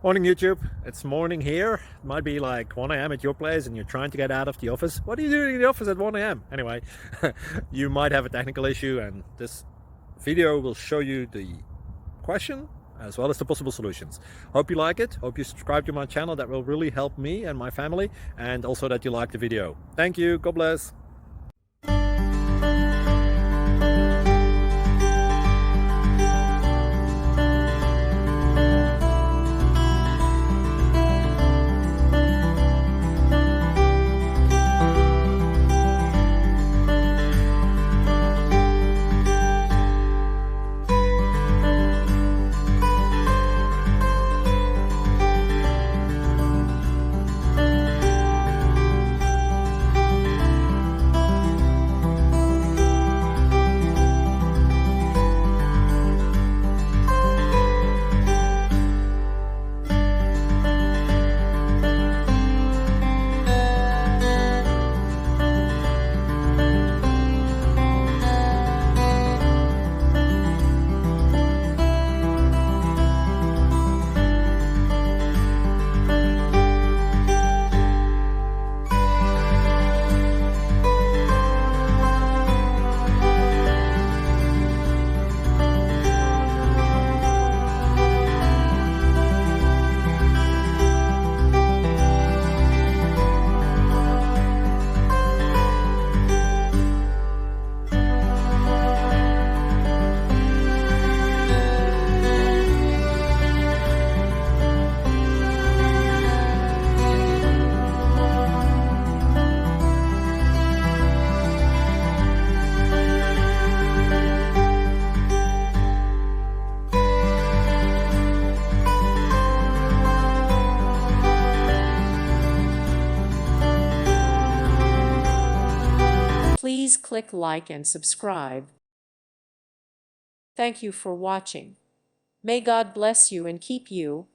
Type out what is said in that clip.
Morning YouTube, it's morning here. It might be like 1 a.m. at your place and you're trying to get out of the office. What are you doing in the office at 1 a.m.? Anyway, you might have a technical issue and this video will show you the question as well as the possible solutions. Hope you like it, hope you subscribe to my channel. That will really help me and my family, and also that you like the video. Thank you, God bless. Please click like and subscribe. Thank you for watching. May God bless you and keep you.